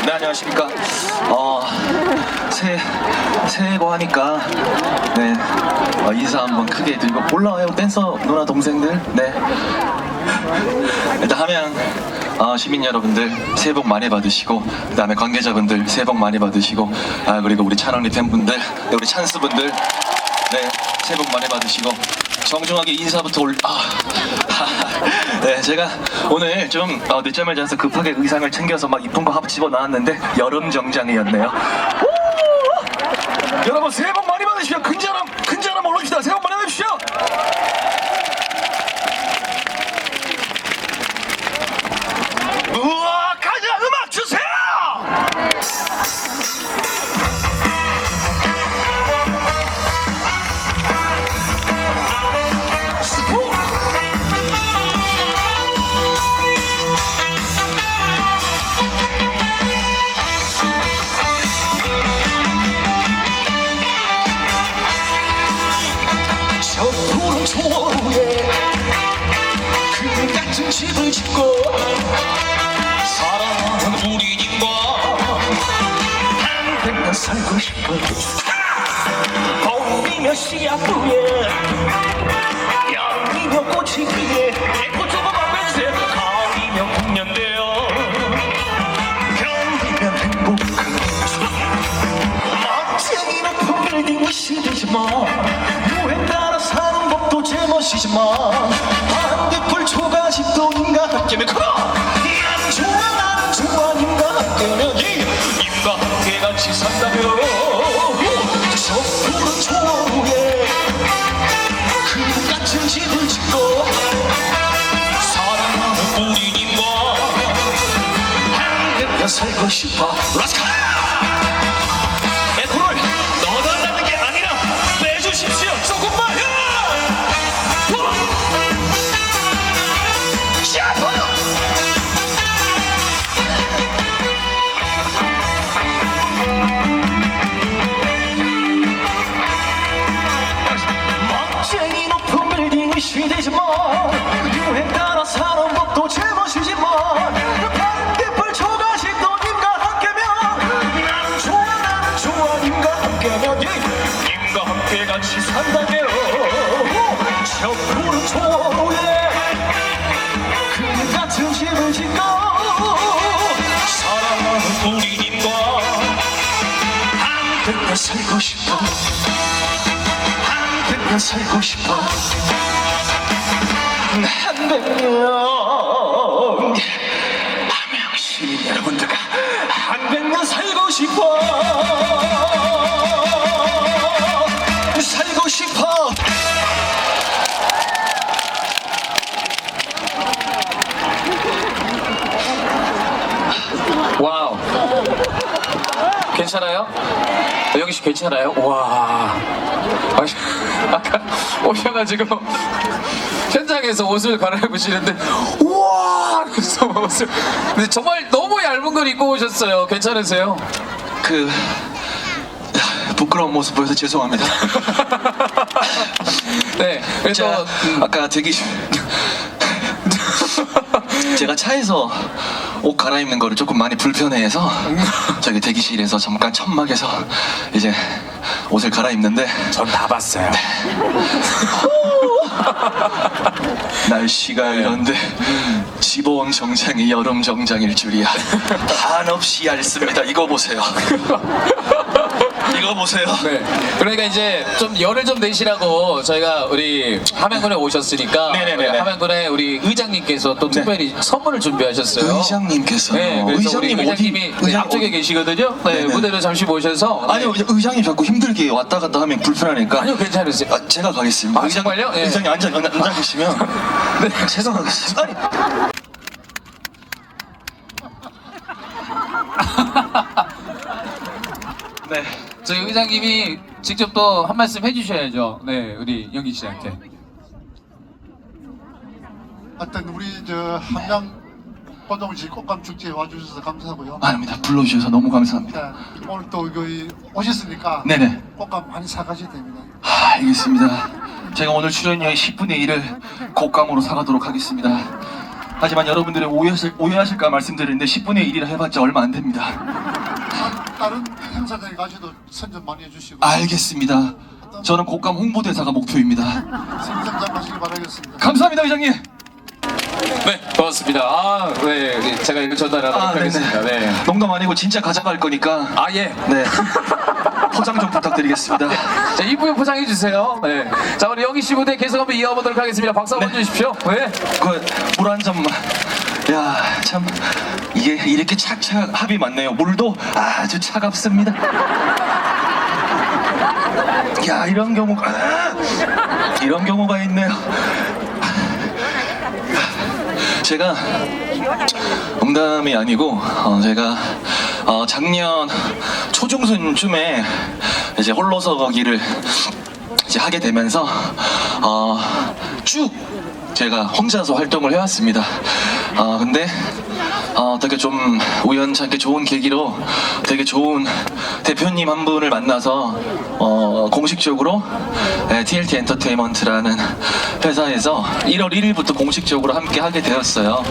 네, 안녕하십니까. 새해고 하니까, 네, 인사 한번 크게 드리고, 올라와요, 댄서 누나, 동생들. 네. 일단 함양 시민 여러분들 새해 복 많이 받으시고, 그 다음에 관계자분들 새해 복 많이 받으시고, 그리고 우리 찬원리 팬분들, 네, 우리 찬스분들, 네, 새해 복 많이 받으시고, 정중하게 인사부터 네, 제가 오늘 좀 늦잠을 자서 급하게 의상을 챙겨서 막 이쁜 거 합 집어넣었는데 여름 정장이었네요. 여러분 새해 복 많이 받으십시오. 근자람 올립시다. 새해 복 많이 받으십시오. 우와, 가자, 음악 주세요. 그 같은 집을 짓고 사랑하는 우리님과 한백년 살고 싶어. 봄이며 씨앗부에 여름이며 꽃이 피에 꽃 조금 앞에주세요. 가을이면 풍년되어 겨울이면 행복한 멋쟁이 높은 빌딩이 시대지만 유행 따라 사는 법도 제멋이지만 반딧불 초가집도 님과 함께면 커! 난 좋아 님과 함께면 님과 함께 같이 산다면 저 푸른 초원에 그 같은 집을 짓고 사랑하는 우리 님과 함께 살고 싶어. 라스카! 에코를 넣어달라는 게 아니라 빼주십시오. 조금만! 멋쟁이 높은 빌딩이 시대지만 유행 따라 사는 법도 제멋이지만 반딧불 초가집도 님과 함께면 나는 좋아 님과 함께면 님과 함께 같이 산다며 저 푸른 초원에 그 같은 집을 짓고 사랑하는 우리님과 함께 살고 싶어. 함께 살고 싶어. 한백년 함양 시민 여러분들과 한백년 살고 싶어. 살고 싶어. 와우. 괜찮아요? 영희 씨 괜찮아요? 와. 아까 오셔가지고 현장에서 옷을 갈아입으시는데 우와! 그래서 옷을 근데 정말 너무 얇은 걸 입고 오셨어요. 괜찮으세요? 부끄러운 모습 보여서 죄송합니다. 네. 그래서 아까 제가 차에서 옷 갈아입는 거를 조금 많이 불편해해서 저기 대기실에서 잠깐 천막에서 이제 옷을 갈아입는데 전 다 봤어요. 날씨가 이런데 집어온 정장이 여름 정장일 줄이야. 한없이 얇습니다. 이거 보세요. 이거 보세요. 네. 그러니까 이제 좀 열을 좀 내시라고 저희가 우리 함양군에 오셨으니까 네네네네. 우리 함양군에 우리 의장님께서 또 특별히 선물을 준비하셨어요. 의장님께서? 네. 그래서 우리 의장님이 네, 앞쪽에 계시거든요. 네. 네네. 무대를 잠시 모셔서 네. 아니요, 의장님 자꾸 힘들게 왔다 갔다 하면 불편하니까. 아니요, 괜찮으세요. 제가 가겠습니다. 아, 정말요? 예. 의장님 앉아 계시면 네, 제가 가겠습니다. 아니. 네. 저희 의장님이 직접 또 한 말씀 해주셔야죠. 네, 우리 영희 씨한테. 하여튼 우리 저 함양 꽃동시 꽃감 축제에 와주셔서 감사하고요. 아닙니다. 불러주셔서 너무 감사합니다. 네, 오늘 또 여기 오셨으니까 네네. 꽃감 많이 사가셔야 됩니다. 알겠습니다. 제가 오늘 출연료의 10분의 1을 곶감으로 사가도록 하겠습니다. 하지만 여러분들이 오해하실까 말씀드리는데 10분의 1이라 해봤자 얼마 안 됩니다. 다른 행사장에 가셔도 선전 많이 해주시고 알겠습니다. 저는 곡감 홍보대사가 목표입니다. 생생장 하시기 바라겠습니다. 감사합니다, 회장님. 네, 고맙습니다. 아, 네, 제가 이거 전달하도록 하겠습니다. 네. 농담 아니고 진짜 가져갈 거니까 아, 예. 네 포장 좀 부탁드리겠습니다. 자, 이쁘게 포장해 주세요. 네. 자, 우리 영희 씨 무대 계속 한번 이어보도록 하겠습니다. 박수 한번 주십시오. 네. 그 물 한 잔만. 야, 참 이게 이렇게 착착 합이 맞네요. 물도 아주 차갑습니다. 야, 이런 경우가 있네요. 제가 농담이 아니고 제가 작년 초중순쯤에 이제 홀로서 거기를 이제 하게 되면서 쭉 제가 혼자서 활동을 해왔습니다. 근데 어떻게 좀 우연찮게 좋은 계기로 되게 좋은 대표님 한 분을 만나서 공식적으로 TLT 엔터테인먼트라는 회사에서 1월 1일부터 공식적으로 함께 하게 되었어요.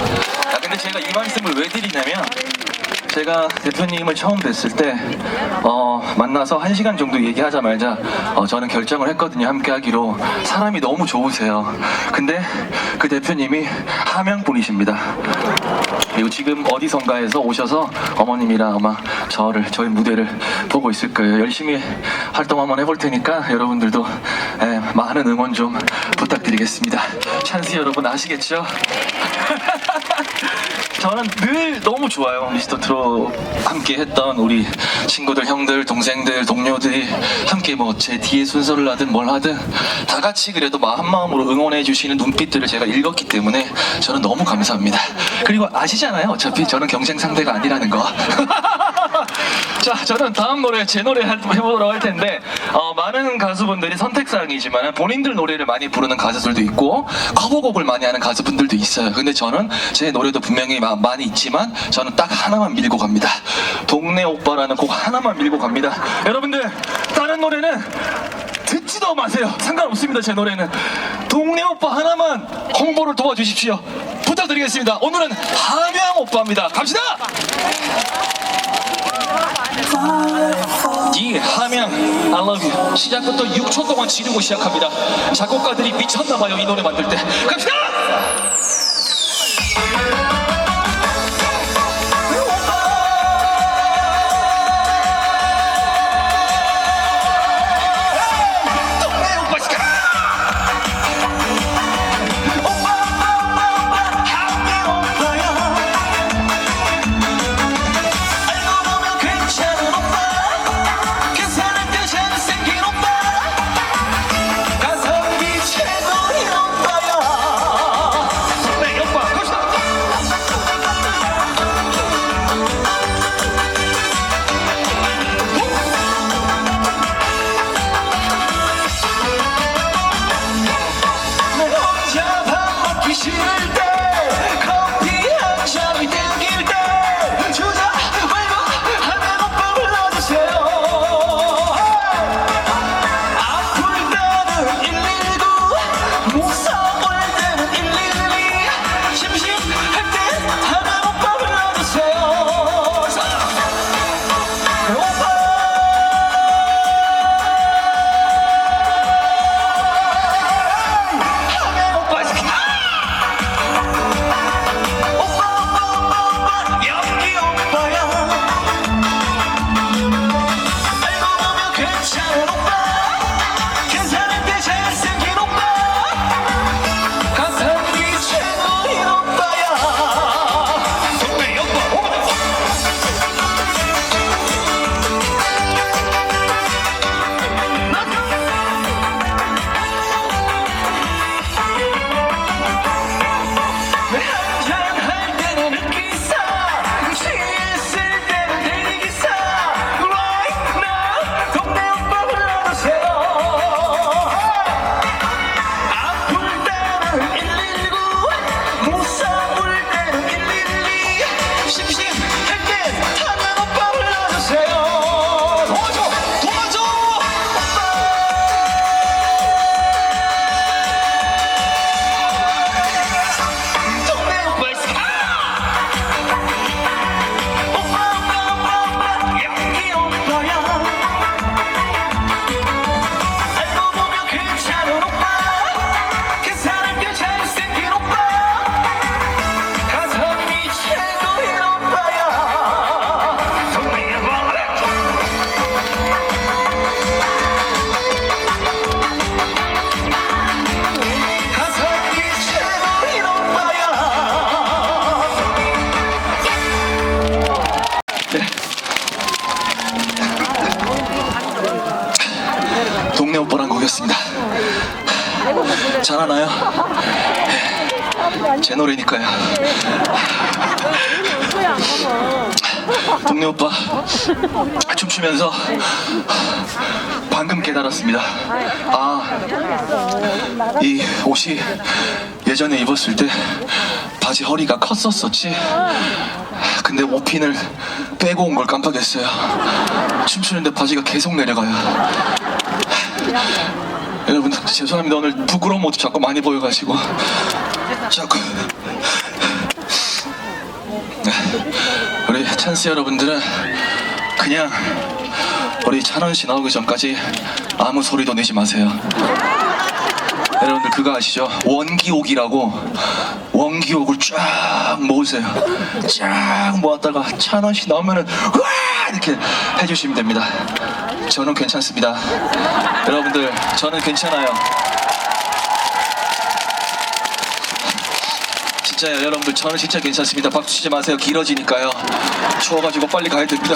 근데 제가 이 말씀을 왜 드리냐면 제가 대표님을 처음 뵀을 때 만나서 1시간 정도 얘기하자마자 저는 결정을 했거든요. 함께 하기로. 사람이 너무 좋으세요. 근데 그 대표님이 함양 분이십니다. 그리고 지금 어디선가에서 오셔서 어머님이랑 아마 저희 무대를 보고 있을 거예요. 열심히 활동 한번 해볼 테니까 여러분들도 많은 응원 좀 부탁드리겠습니다. 찬스 여러분 아시겠죠? 저는 늘 너무 좋아요. 미스터 트롯 함께 했던 우리 친구들, 형들, 동생들, 동료들이 함께 뭐 제 뒤에 순서를 하든 뭘 하든 다 같이 그래도 한마음으로 응원해 주시는 눈빛들을 제가 읽었기 때문에 저는 너무 감사합니다. 그리고 아시잖아요. 어차피 저는 경쟁 상대가 아니라는 거. 자, 저는 다음 노래, 제 노래 해보도록 할 텐데 많은 가수분들이 선택사항이지만 본인들 노래를 많이 부르는 가수들도 있고 커버곡을 많이 하는 가수분들도 있어요. 근데 저는 제 노래도 분명히 많이 있지만 저는 딱 하나만 밀고 갑니다. 동네 오빠라는 곡 하나만 밀고 갑니다. 여러분들 다른 노래는 듣지도 마세요. 상관없습니다. 제 노래는 동네 오빠 하나만 홍보를 도와주십시오. 부탁드리겠습니다. 오늘은 함양 오빠입니다. 갑시다. 이 함양 I love you 시작부터 6초 동안 지르고 시작합니다. 작곡가들이 미쳤나봐요. 이 노래 만들 때. 갑시다. 부르겠습니다. 잘하나요? 제 노래니까요. 동네 오빠 춤추면서 방금 깨달았습니다. 이 옷이 예전에 입었을 때 바지 허리가 컸었었지. 근데 옷핀을 빼고 온 걸 깜빡했어요. 춤추는데 바지가 계속 내려가요. 여러분 죄송합니다. 오늘 부끄러운 모습 자꾸 많이 보여가지고 자꾸. 우리 찬스 여러분들은 그냥 우리 찬원씨 나오기 전까지 아무 소리도 내지 마세요. 여러분들 그거 아시죠? 원기옥이라고. 원기옥을 쫙 모으세요. 쫙 모았다가 찬원씨 나오면은 와 이렇게 해주시면 됩니다. 저는 괜찮습니다. 여러분들 저는 괜찮아요. 진짜요. 여러분들 저는 진짜 괜찮습니다. 박수 치지 마세요. 길어지니까요. 추워가지고 빨리 가야 됩니다.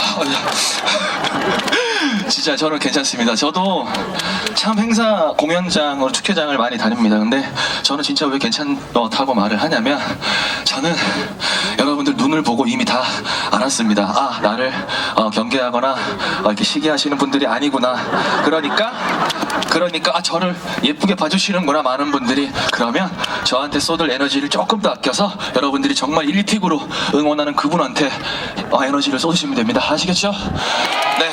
진짜 저는 괜찮습니다. 저도 참 행사 공연장으로 축제장을 많이 다닙니다. 근데 저는 진짜 왜 괜찮다고 말을 하냐면 저는 여러분들 눈을 보고 이미 다 알았습니다. 나를 경계하거나 이렇게 시기하시는 분들이 아니구나. 그러니까 저를 예쁘게 봐주시는구나 많은 분들이. 그러면 저한테 쏟을 에너지를 조금 더 아껴서 여러분들이 정말 1틱으로 응원하는 그분한테 에너지를 쏟으시면 됩니다. 아시겠죠? 네.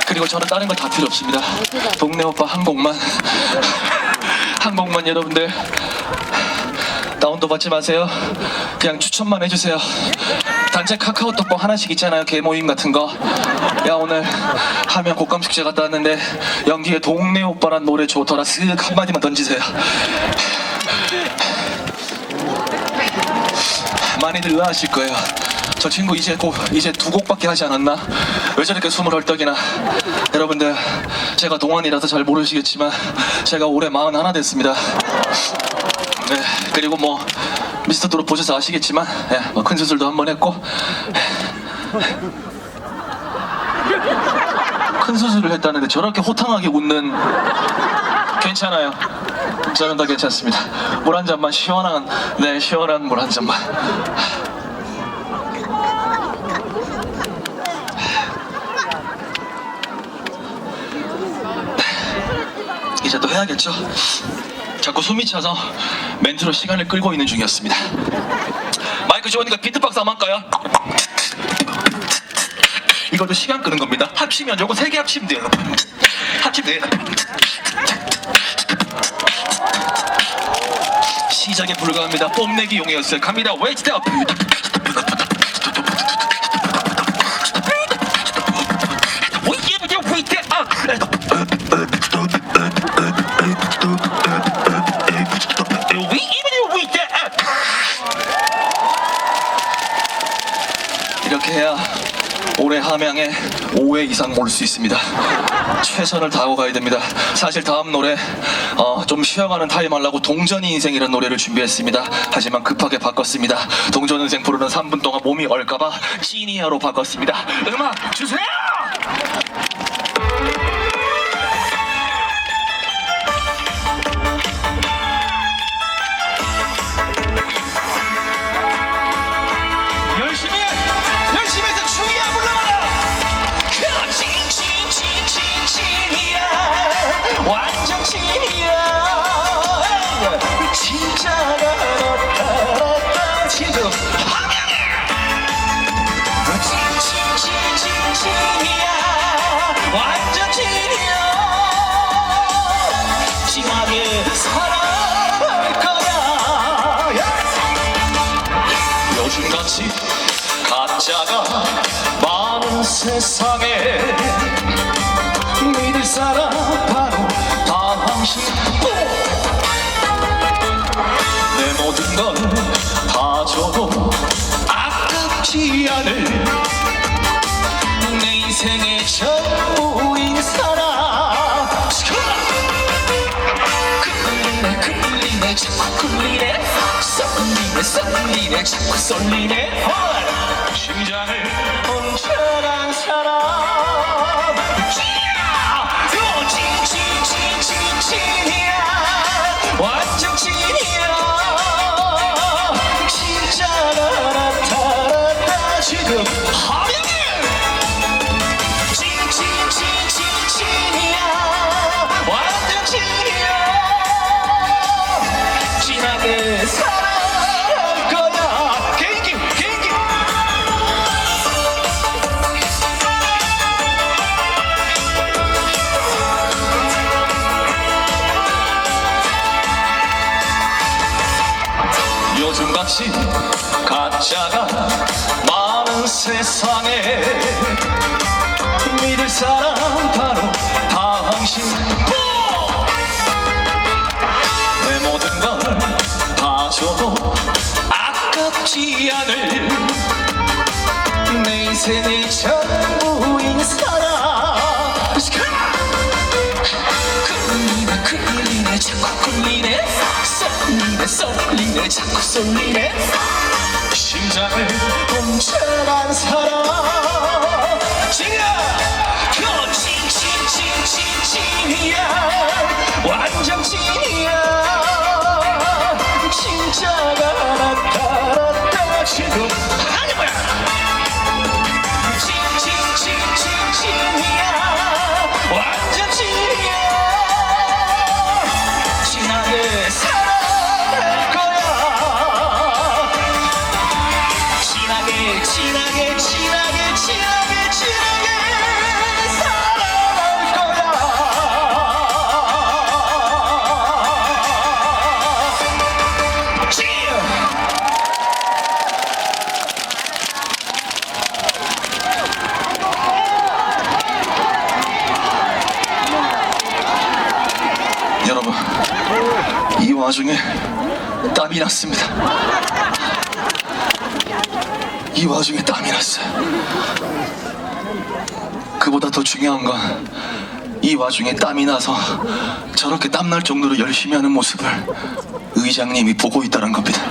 그리고 저는 다른 거 다 필요 없습니다. 동네 오빠 한 곡만 여러분들 다운도 받지 마세요. 그냥 추천만 해주세요. 단체 카카오톡방 하나씩 있잖아요. 개모임 같은 거. 야 오늘 하면 곡감축제 갔다 왔는데 연기에 동네 오빠란 노래 좋더라. 쓱 한마디만 던지세요. 많이들 의아하실 거예요. 저 친구 이제 두 곡밖에 하지 않았나? 왜 저렇게 숨을 헐떡이나? 여러분들 제가 동안이라서 잘 모르시겠지만 제가 올해 41 됐습니다. 네, 그리고 뭐 미스터 트롯 보셔서 아시겠지만 큰 수술도 한 번 했고 큰 수술을 했다는데 저렇게 호탕하게 웃는 괜찮아요. 저는 다 괜찮습니다. 물 한 잔만 시원한 물 한 잔만. 이제 또 해야겠죠? 자꾸 숨이 차서 멘트로 시간을 끌고 있는 중이었습니다. 마이크 좋으니까 비트박스 한번 할까요? 이것도 시간 끄는 겁니다. 합치면 요거 3개 합치면 돼요. 합치면 돼요. 시작에 불과합니다. 뽐내기 용이었어요. 갑니다. 웨이트 업. 이렇게 해야 올해 함양에 5회 이상 올 수 있습니다. 최선을 다하고 가야 됩니다. 사실 다음 노래 좀 쉬어가는 타임 하려고 동전이 인생이라는 노래를 준비했습니다. 하지만 급하게 바꿨습니다. 동전 인생 부르는 3분 동안 몸이 얼까봐 시니어로 바꿨습니다. 음악 주세요! 열심히 해서 춤이야 불러봐라. 진이야 완전 진이야. 진짜가 나타났다. 진짜 함양에 진이야 완전 진이야. 진하게 살아갈 거야. 요즘같이 가짜가 많은 세상에 믿을 사람 바로 당신. 내 모든 건 다 줘도 아깝지 않을 내 인생의 전부인 사람. 끌리네 자꾸 끌리네 썰리네 자꾸 썰리네. 심장을 훔쳐간 사람. 찐 가진 가짜가 많은 세상에 믿을 사람 바로 당신. 내 모든 걸 다 줘도 아깝지 않을 내 인생의 전부인 사람. 끌리네 자꾸 끌리네 쏠리네 자꾸 쏠리네 심장을 훔쳐간 사람. 너 찐이야 완전 찐이야. 진짜가 나타났다 지금 아니 뭐야. 찐이야 완전 찐이야. 진하게 사랑할 거야. 진하게 사랑할 거야. 여러분, 이 와중에 땀이 났습니다. 이 와중에 땀이 났어요. 그보다 더 중요한 건 이 와중에 땀이 나서 저렇게 땀날 정도로 열심히 하는 모습을 의장님이 보고 있다는 겁니다.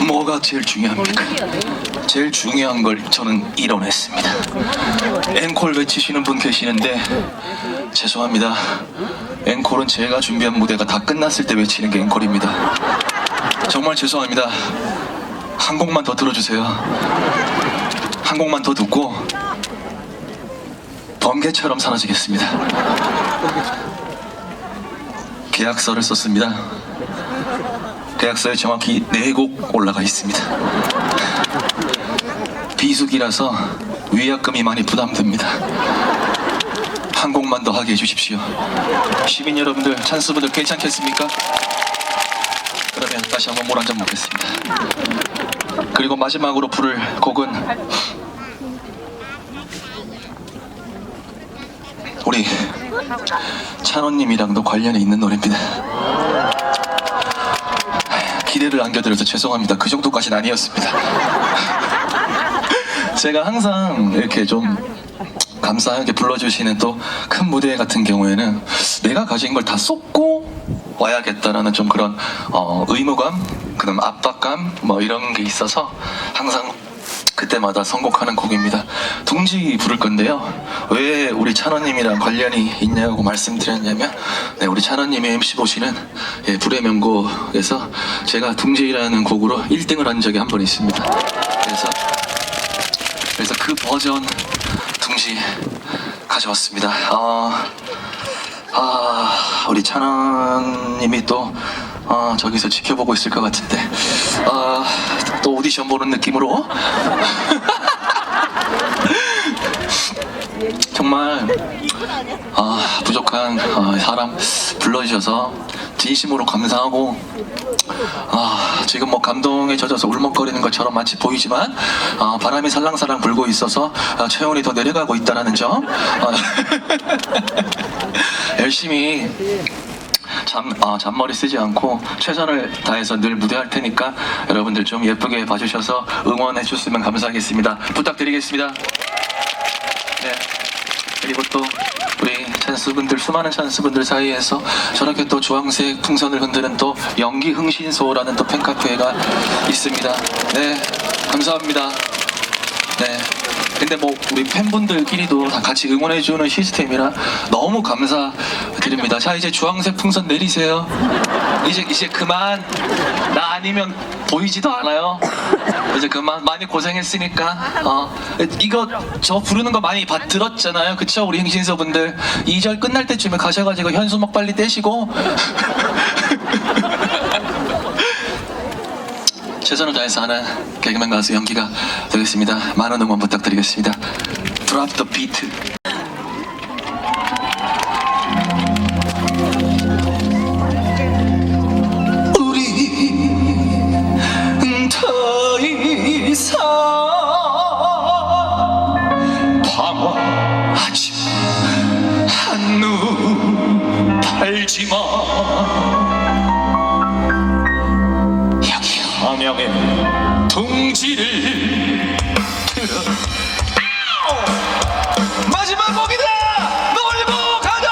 뭐가 제일 중요합니까? 제일 중요한 걸 저는 이뤄냈습니다. 앵콜 외치시는 분 계시는데 죄송합니다. 앵콜은 제가 준비한 무대가 다 끝났을 때 외치는 게 앵콜입니다. 정말 죄송합니다. 한 곡만 더 들어주세요. 한 곡만 더 듣고 번개처럼 사라지겠습니다. 계약서를 썼습니다. 계약서에 정확히 4곡 올라가 있습니다. 비수기라서 위약금이 많이 부담됩니다. 한 곡만 더 하게 해주십시오. 시민 여러분들, 찬스분들 괜찮겠습니까? 그러면 다시 한번 물 한 잔 먹겠습니다. 그리고 마지막으로 부를 곡은 우리 찬원님이랑도 관련이 있는 노래입니다. 기대를 안겨드려서 죄송합니다. 그 정도까지는 아니었습니다. 제가 항상 이렇게 좀 감사하게 불러주시는 또 큰 무대 같은 경우에는 내가 가진 걸 다 쏟고 와야겠다라는 좀 그런 의무감, 그런 압박감 뭐 이런 게 있어서 항상 그때마다 선곡하는 곡입니다. 둥지 부를 건데요. 왜 우리 찬원님이랑 관련이 있냐고 말씀드렸냐면, 네, 우리 찬원님의 MC 보시는 불의 명곡에서 제가 둥지라는 곡으로 1등을 한 적이 한 번 있습니다. 그래서 그 버전 둥지 가져왔습니다. 우리 찬원님이 또 저기서 지켜보고 있을 것 같은데 또 오디션 보는 느낌으로 정말 부족한 사람 불러주셔서 진심으로 감사하고 지금 뭐 감동에 젖어서 울먹거리는 것처럼 마치 보이지만 바람이 살랑살랑 불고 있어서 체온이 더 내려가고 있다는 점 열심히 잔머리 쓰지 않고 최선을 다해서 늘 무대할 테니까 여러분들 좀 예쁘게 봐주셔서 응원해 주시면 감사하겠습니다. 부탁드리겠습니다. 네. 그리고 또 우리 찬스분들, 수많은 찬스분들 사이에서 저렇게 또 주황색 풍선을 흔드는 또 연기 흥신소라는 또 팬카페가 있습니다. 네, 감사합니다. 네. 근데 뭐 우리 팬분들끼리도 다 같이 응원해주는 시스템이라 너무 감사드립니다. 자, 이제 주황색 풍선 내리세요. 이제 그만. 나 아니면 보이지도 않아요. 이제 그만. 많이 고생했으니까. 이거 저 부르는 거 많이 들었잖아요. 그쵸? 우리 행신서분들 2절 끝날 때쯤에 가셔가지고 현수막 빨리 떼시고 최선을 다해서 하는 개그맨 가수 연기가 되겠습니다. 많은 응원 부탁드리겠습니다. Drop the beat. 우리 명의 둥지를 들어. 마지막 곡이다. 놀고 가자.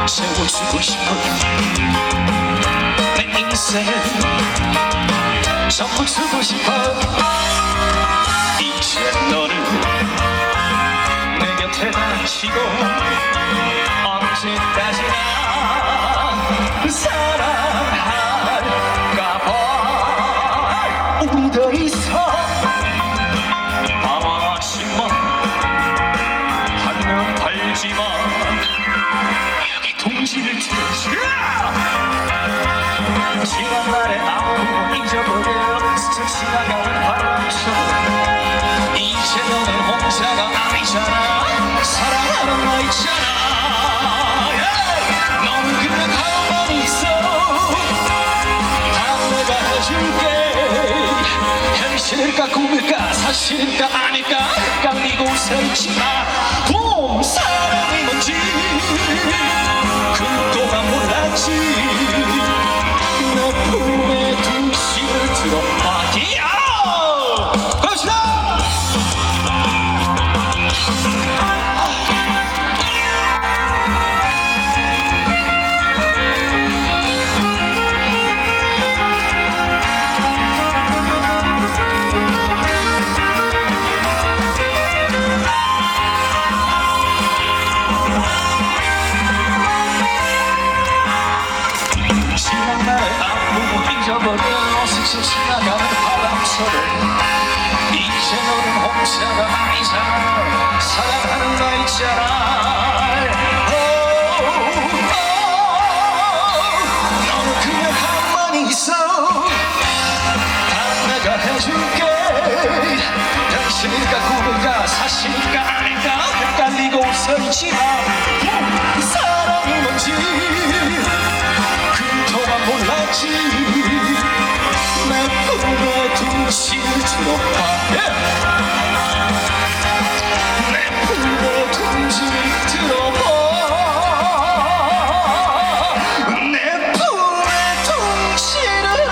세워주고 싶어. 내 인생을 전부 주고 싶어. 이제 너를 내 곁에 다치고 언제까지나 사랑할까봐. 우리 더 이상 방황하지마. 한눈 팔지마. 동지를 틀어줘. 지난 날의 아픔을 잊어버려. 스쳐 지나가는 바람처럼. 이제 너는 혼자가 아니잖아. 사랑하는 너 있잖아. 너는 그냥 가만히 있어. 다 내가 해줄게. 현실일까 꿈일까 사실일까 아닐까 헷갈리고 서있지마. 사랑이 뭔지 그동안 몰랐지. 내 품에 둥실을 들어봐. 갑시다. 지난 날의 아픔을 잊어버려. 스쳐 지나가는 바람처럼. 이제 너는 혼자가 아니잖아. 사랑하는 나 있잖아. 너는 그냥 가만히 있어. 다 내가 해줄게. 현실일까 꿈일까 사실일까 아닐까 헷갈리고 서있지마. 사랑이 뭔지 그동안 몰랐지. 내 품에 둥실을 들어봐. 내 품에 둥실을 들어봐. 내 품에 둥실을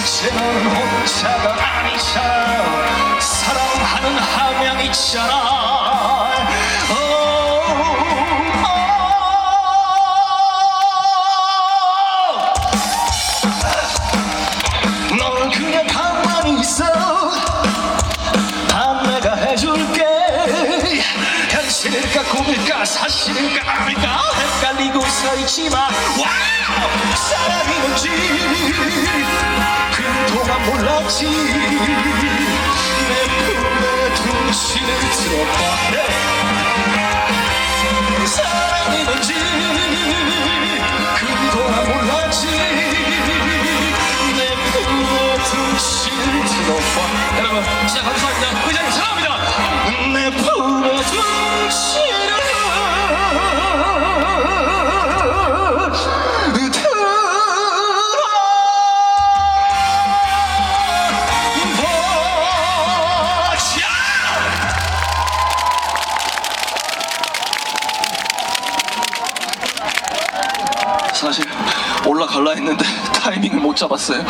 이제 너는 혼자가 아니잖아. 사랑하는 한 명 있잖아. 너는 그냥 가만히 있어. 다 내가 해줄게. 현실일까 꿈일까 사실일까 아닐까 헷갈리고 서있지마. 사랑이 뭔지 그동안 몰랐지. 내 품에 둥실을 들어봐. 사랑이 뭔지 그동안 몰랐지. 내 품에 둥실을 들어봐. 여러분 진짜 감사합니다. 의장님 사랑합니다. 내 품에 둥실을 사실 올라갈라 했는데 타이밍을 못 잡았어요.